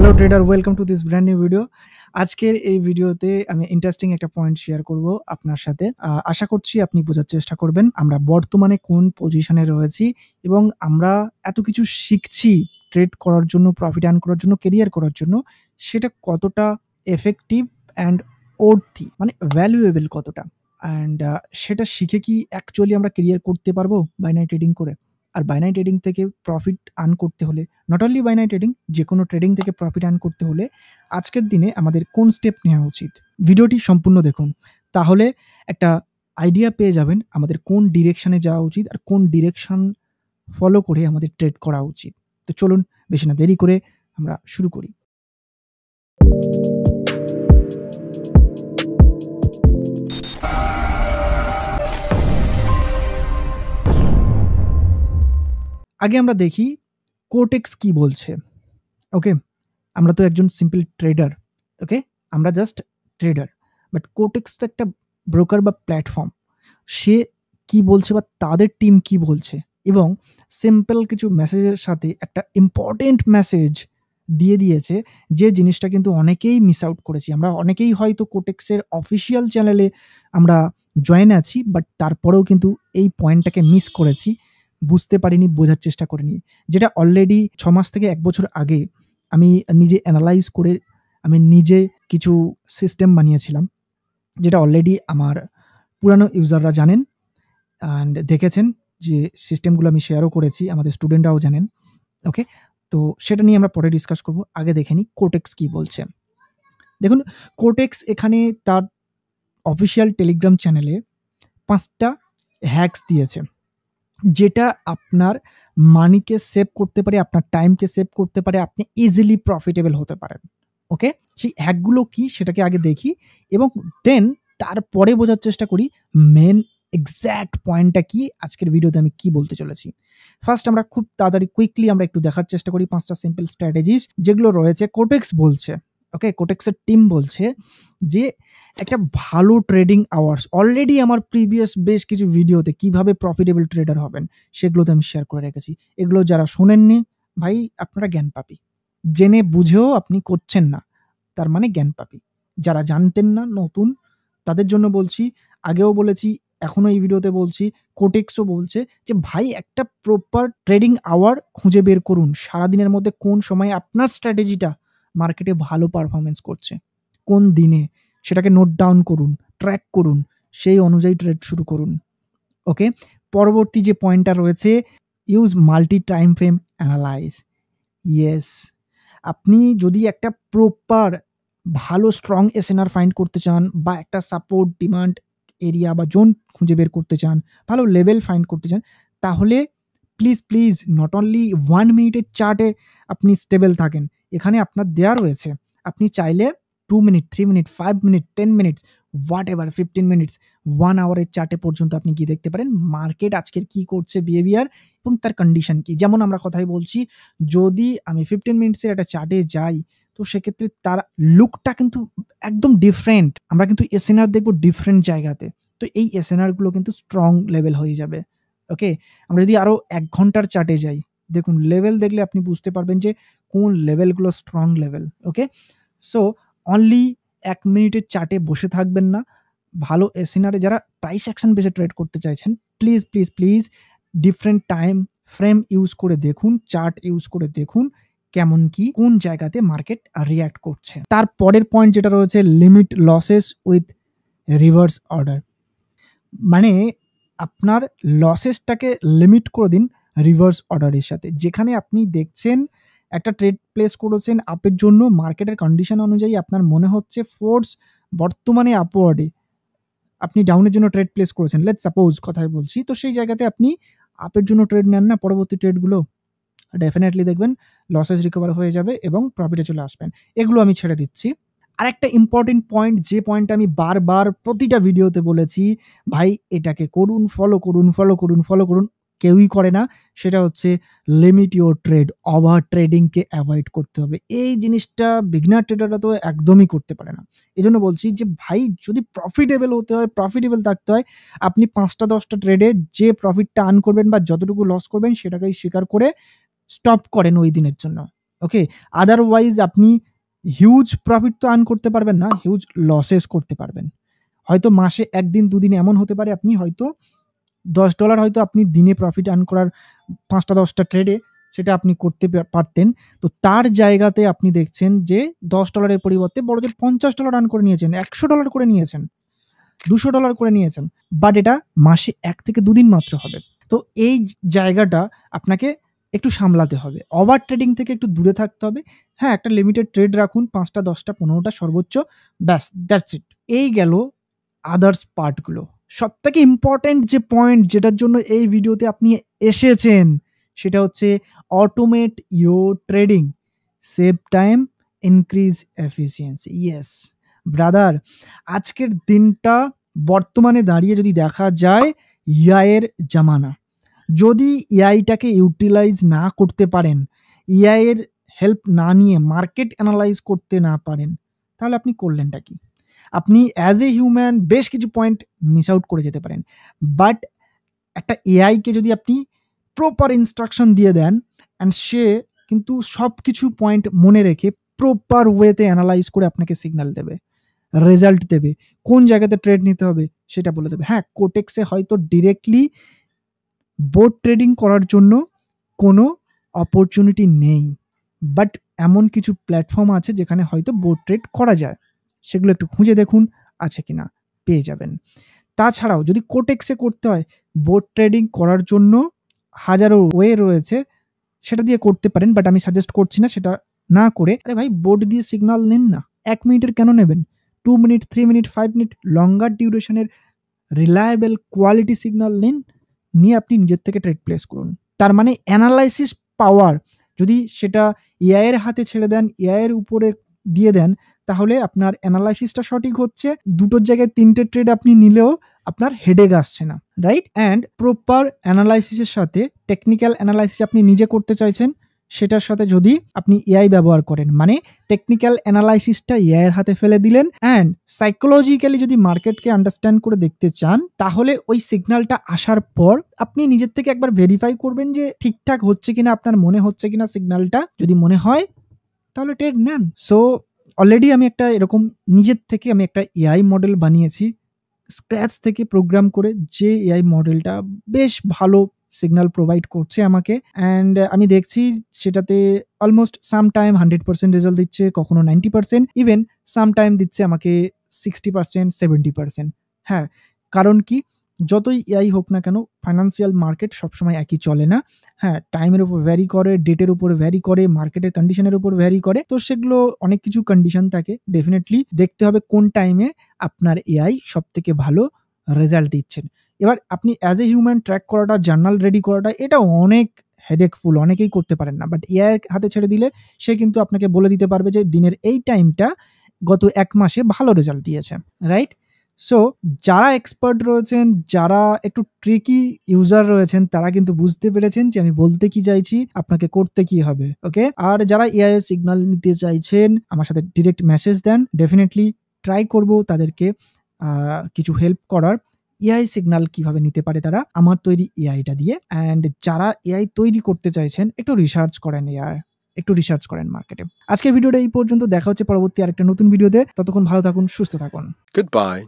Hello trader, welcome to this brand new video. আজকের এই ভিডিওতে আমি ইন্টারেস্টিং একটা পয়েন্ট শেয়ার করব আপনার সাথে। আশা করছি আপনি বোঝার চেষ্টা করবেন আমরা বর্তমানে কোন পজিশনে রয়েছি এবং আমরা এত কিছু শিখছি ট্রেড করার জন্য, প্রফিট আর্ন করার জন্য, কেরিয়ার করার জন্য, সেটা কতটা এফেক্টিভ অ্যান্ড অর্থি, মানে ভ্যালুয়েবল কতটা, অ্যান্ড সেটা শিখে কি অ্যাকচুয়ালি আমরা কেরিয়ার করতে পারবো বাইনারি ট্রেডিং করে। আর বাইনারি ট্রেডিং থেকে প্রফিট আর্ন করতে হলে, নট অনলি বাইনারি ট্রেডিং, যে কোনো ট্রেডিং থেকে প্রফিট আর্ন করতে হলে আজকের দিনে আমাদের কোন স্টেপ নেওয়া উচিত, ভিডিওটি সম্পূর্ণ দেখুন। তাহলে একটা আইডিয়া পেয়ে যাবেন আমাদের কোন ডিরেকশনে যাওয়া উচিত আর কোন ডিরেকশন ফলো করে আমাদের ট্রেড করা উচিত। তো চলুন বেশি না দেরি করে আমরা শুরু করি। আগে আমরা দেখি কোটেক্স কি বলছে। ওকে, আমরা তো একজন সিম্পল ট্রেডার। ওকে, আমরা জাস্ট ট্রেডার, বাট কোটেক্স তো একটা ব্রোকার বা প্ল্যাটফর্ম। সে কি বলছে বা তাদের টিম কি বলছে, এবং সিম্পল কিছু মেসেজের সাথে একটা ইম্পর্টেন্ট মেসেজ দিয়ে দিয়েছে, যে জিনিসটা কিন্তু অনেকেই মিস আউট করেছি। আমরা অনেকেই হয়তো কোটেক্সের অফিসিয়াল চ্যানেলে আমরা জয়েন আছি, বাট তারপরেও কিন্তু এই পয়েন্টটাকে মিস করেছি, বুঝতে পারিনি, বোঝার চেষ্টা করিনি, যেটা অলরেডি 6 মাস থেকে 1 বছর আগে আমি নিজে অ্যানালাইজ করে আমি নিজে কিছু সিস্টেম বানিয়েছিলাম, যেটা অলরেডি আমার পুরানো ইউজাররা জানেন অ্যান্ড দেখেছেন, যে সিস্টেমগুলো আমি শেয়ারও করেছি, আমাদের স্টুডেন্টরাও জানেন। ওকে, তো সেটা নিয়ে আমরা পরে ডিসকাস করব। আগে দেখে নিই কোটেক্স কি বলছে। দেখুন, কোটেক্স এখানে তার অফিসিয়াল টেলিগ্রাম চ্যানেলে 5টা হ্যাকস দিয়েছে, যেটা আপনার মানিকে সেভ করতে পারে, আপনার টাইমকে সেভ করতে পারে, আপনি ইজিলি প্রফিটেবল হতে পারেন। ওকে, সেই হ্যাকগুলো কি সেটাকে আগে দেখি, এবং দেন তারপরে বোঝার চেষ্টা করি মেন এক্স্যাক্ট পয়েন্টটা কি, আজকের ভিডিওতে আমি কি বলতে চলেছি। ফার্স্ট আমরা খুব তাড়াতাড়ি কুইকলি আমরা একটু দেখার চেষ্টা করি 5টা সিম্পল স্ট্র্যাটেজিস যেগুলো রয়েছে। কোটেক্স বলছে, ওকে, কোটেক্সের টিম বলছে যে একটা ভালো ট্রেডিং আওয়ার্স, অলরেডি আমার প্রিভিয়াস বেশ কিছু ভিডিওতে কিভাবে প্রফিটেবল ট্রেডার হবেন সেগুলোতে আমি শেয়ার করে রেখেছি। এগুলো যারা শোনেননি, ভাই আপনারা জ্ঞান পাপী, জেনে বুঝেও আপনি করছেন না, তার মানে জ্ঞান পাপী। যারা জানতেন না, নতুন, তাদের জন্য বলছি, আগেও বলেছি, এখনও এই ভিডিওতে বলছি, কোটেক্সও বলছে যে ভাই একটা প্রপার ট্রেডিং আওয়ার খুঁজে বের করুন, সারাদিনের মধ্যে কোন সময় আপনার স্ট্র্যাটেজিটা মার্কেটে ভালো পারফরমেন্স করছে, কোন দিনে, সেটাকে নোট ডাউন করুন, ট্র্যাক করুন, সেই অনুযায়ী ট্রেড শুরু করুন। ওকে, পরবর্তী যে পয়েন্টটা রয়েছে, use multi time frame analyse. Yes, আপনি যদি একটা প্রপার ভালো স্ট্রং এসএনআর ফাইন্ড করতে চান, বা একটা সাপোর্ট ডিমান্ড এরিয়া বা জোন খুঁজে বের করতে চান, ভালো লেভেল ফাইন্ড করতে চান, তাহলে প্লিজ প্লিজ নট অনলি 1 মিনিটের চার্টে আপনি স্টেবল থাকেন। এখানে আপনার দেয়া রয়েছে, আপনি চাইলে 2 minute, 3 minute, 5 minute, 10 minutes, what ever, 15 minutes, 1 আওয়ারের চার্টে পর্যন্ত আপনি গিয়ে দেখতে পারেন মার্কেট আজকের কি করছে, বিহেভিয়ার এবং তার কন্ডিশন কি। যেমন আমরা কথাই বলছি, যদি আমি 15 মিনিটসের একটা চার্টে যাই, তো সেক্ষেত্রে তার লুকটা কিন্তু একদম ডিফারেন্ট। আমরা কিন্তু এসএনআর দেখব ডিফারেন্ট জায়গাতে, তো এই এসএনআরগুলো কিন্তু স্ট্রং লেভেল হয়ে যাবে। ওকে, আমরা যদি আরও 1 ঘন্টার চার্টে যাই, দেখুন লেভেল দেখলে আপনি বুঝতে পারবেন যে কোন লেভেলগুলো স্ট্রং লেভেল। ওকে, সো অনলি 1 মিনিটের চার্টে বসে থাকবেন না। ভালো এসএনআরে যারা প্রাইস অ্যাকশন বেসে ট্রেড করতে চাইছেন, please please please different time frame use করে দেখুন, চার্ট ইউজ করে দেখুন কেমন কি, কোন জায়গাতে মার্কেট রিয়্যাক্ট করছে। তারপরের পয়েন্ট যেটা রয়েছে, limit losses with reverse order. মানে আপনার লসেসটাকে লিমিট করে দিন রিভার্স অর্ডারের সাথে। যেখানে আপনি দেখছেন একটা ট্রেড প্লেস করেছেন আপের জন্য, মার্কেটের কন্ডিশন অনুযায়ী আপনার মনে হচ্ছে ফোর্স বর্তমানে আপওয়ার্ডে, আপনি ডাউনের জন্য ট্রেড প্লেস করেছেন, লেটস সাপোজ কথাই বলছি, তো সেই জায়গাতে আপনি আপের জন্য ট্রেড নেন না, পরবর্তী ট্রেডগুলো ডেফিনেটলি দেখবেন লসেস রিকভার হয়ে যাবে এবং প্রফিটে চলে আসবেন। এগুলো আমি ছেড়ে দিচ্ছি। আরেকটা ইম্পর্টেন্ট পয়েন্ট, যে পয়েন্টটা আমি বারবার প্রতিটা ভিডিওতে বলেছি, ভাই এটাকে করুন, ফলো করুন, ফলো করুন, ফলো করুন, কেউই করে না, সেটা হচ্ছে লিমিট ইউর ট্রেড। ওভার ট্রেডিংকে অ্যাভয়েড করতে হবে। এই জিনিসটা বিগিনার ট্রেডাররা তো একদমই করতে পারে না। এজন্য বলছি যে ভাই যদি প্রফিটেবল হতে হয়, প্রফিটেবল থাকতে হয়, আপনি 5টা 10টা ট্রেডে যে প্রফিটটা আর্ন করবেন বা যতটুকু লস করবেন সেটাকেই স্বীকার করে স্টপ করেন ওই দিনের জন্য। ওকে? আদারওয়াইজ আপনি হিউজ প্রফিট তো আর্ন করতে পারবেন না, হিউজ লসেস করতে পারবেন। হয়তো মাসে ১ দিন ২ দিন এমন হতে পারে আপনি হয়তো $10 হয়তো আপনি দিনে প্রফিট আর্ন করার ৫ টা ১০ টা ট্রেডে সেটা আপনি করতে পারতেন। তো তার জায়গাতে আপনি দেখছেন যে $10 এর পরিবর্তে বড়জোর $50 আর্ন করে নিয়েছেন, $100 করে নিয়েছেন, $200 করে নিয়েছেন। বাট এটা মাসে ১ থেকে ২ দিন মাত্র হবে। তো এই জায়গাটা আপনাকে একটু সামলাতে হবে। ওভার ট্রেডিং থেকে একটু দূরে থাকতে হবে। হ্যাঁ, একটা লিমিটেড ট্রেড রাখুন ৫ টা ১০ টা ১৫ টা সর্বোচ্চ। ব্যাস দ্যাটস ইট। এই গেল আদার্স পার্টগুলো। সবথেকে ইম্পোর্টেন্ট যে পয়েন্ট যেটার জন্য এই ভিডিওতে আপনি এসেছেন সেটা হচ্ছে automate your trading, save time, increase efficiency. Yes brother, আজকের দিনটা বর্তমানে দাঁড়িয়ে যদি দেখা যায় এআইয়ের জামানা। যদি এআইটাকে ইউটিলাইজ না করতে পারেন, এআইয়ের হেল্প না নিয়ে মার্কেট অ্যানালাইজ করতে না পারেন, তাহলে আপনি করলেনটা কি? আপনি অ্যাজ এ হিউম্যান বেশ কিছু পয়েন্ট মিস আউট করে যেতে পারেন। বাট একটা এআইকে যদি আপনি প্রপার ইনস্ট্রাকশন দিয়ে দেন অ্যান্ড সে কিন্তু সবকিছু পয়েন্ট মনে রেখে প্রপার ওয়েতে অ্যানালাইজ করে আপনাকে সিগন্যাল দেবে, রেজাল্ট দেবে, কোন জায়গাতে ট্রেড নিতে হবে সেটা বলে দেবে। হ্যাঁ, কোটেক্সে হয়তো ডিরেক্টলি বোট ট্রেডিং করার জন্য কোনো অপরচুনিটি নেই, বাট এমন কিছু প্ল্যাটফর্ম আছে যেখানে হয়তো বোট ট্রেড করা যায়। সেগুলো একটু খুঁজে দেখুন আছে কিনা, পেয়ে যাবেন। তাছাড়াও যদি কোটেক্সে করতে হয়, বোট ট্রেডিং করার জন্য হাজারো ওয়ে রয়েছে, সেটা দিয়ে করতে পারেন। বাট আমি সাজেস্ট করছি না সেটা না করে, আরে ভাই বোট দিয়ে সিগন্যাল নিন না। ১ মিনিটের কেন নেবেন? 2 মিনিট, 3 মিনিট, 5 মিনিট লঙ্গার ডিউরেশনের রিলায়েবল কোয়ালিটি সিগন্যাল নিন, নিয়ে আপনি নিজের থেকে ট্রেড প্লেস করুন। তার মানে অ্যানালাইসিস পাওয়ার যদি সেটা এআই এর হাতে ছেড়ে দেন, এআই এর উপরে দিয়ে দেন, তাহলে আপনার অ্যানালাইসিসটা সঠিক হচ্ছে। দুটোর জায়গায় ৩ টে ট্রেড আপনি নিলেও আপনার হেডেক আসছে না, রাইট? অ্যান্ড প্রপার অ্যানালাইসিসের সাথে টেকনিক্যাল অ্যানালাইসিস আপনি নিজে করতে চাইছেন, সেটার সাথে যদি আপনি এআই ব্যবহার করেন, মানে টেকনিক্যাল অ্যানালাইসিসটা এআই এর হাতে ফেলে দিলেন অ্যান্ড সাইকোলজিক্যালি যদি মার্কেটকে আন্ডারস্ট্যান্ড করে দেখতে চান, তাহলে ওই সিগন্যালটা আসার পর আপনি নিজের থেকে একবার ভেরিফাই করবেন যে ঠিকঠাক হচ্ছে কিনা, আপনার মনে হচ্ছে কিনা সিগন্যালটা। যদি মনে হয় তাহলে ট্রেড নেন। সো অলরেডি আমি একটা এরকম নিজের থেকে আমি একটা এআই মডেল বানিয়েছি স্ক্র্যাচ থেকে প্রোগ্রাম করে, যে এআই মডেলটা বেশ ভালো সিগন্যাল প্রোভাইড করছে আমাকে। অ্যান্ড আমি দেখছি সেটাতে অলমোস্ট সামটাইম 100% রেজাল্ট দিচ্ছে, কখনো 90%, ইভেন সামটাইম দিচ্ছে আমাকে 60%, 70%। হ্যাঁ, কারণ কি? যতই এআই হোক না কেন, ফাইন্যান্সিয়াল মার্কেট সবসময় একই চলে না। হ্যাঁ, টাইমের উপর ভ্যারি করে, ডেটের উপর ভ্যারি করে, মার্কেটের কন্ডিশনের উপর ভ্যারি করে। তো সেগুলো অনেক কিছু কন্ডিশন থাকে। ডেফিনিটলি দেখতে হবে কোন টাইমে আপনার এআই সবথেকে ভালো রেজাল্ট দিচ্ছেন। এবার আপনি অ্যাজ এ হিউম্যান ট্র্যাক করাটা, জার্নাল রেডি করাটা, এটা অনেক হেডেকফুল, অনেকেই করতে পারেন না। বাট এআই এর হাতে ছেড়ে দিলে সে কিন্তু আপনাকে বলে দিতে পারবে যে দিনের এই টাইমটা গত ১ মাসে ভালো রেজাল্ট দিয়েছে, রাইট? সো যারা এক্সপার্ট রয়েছেন, যারা একটু ট্রিকি ইউজার রয়েছেন, তারা কিন্তু বুঝতে পেরেছেন যে আমি বলতে কি চাইছি, আপনাকে করতে কি হবে, ওকে? আর যারা এআই এর সিগন্যাল নিতে চাইছেন, আমার সাথে ডিরেক্ট মেসেজ দেন। ডেফিনিটলি ট্রাই করব তাদেরকে কিছু হেল্প করার। এআই সিগন্যাল কিভাবে নিতে পারে তারা আমার তৈরি এআইটা দিয়ে। অ্যান্ড যারা এআই তৈরি করতে চাইছেন, একটু রিসার্চ করেন একটু রিসার্চ করেন মার্কেটে। আজকের ভিডিওটা এই পর্যন্ত। দেখা হচ্ছে পরবর্তী আরেকটা নতুন ভিডিওতে। ততক্ষণ ভালো থাকুন, সুস্থ থাকুন। Goodbye.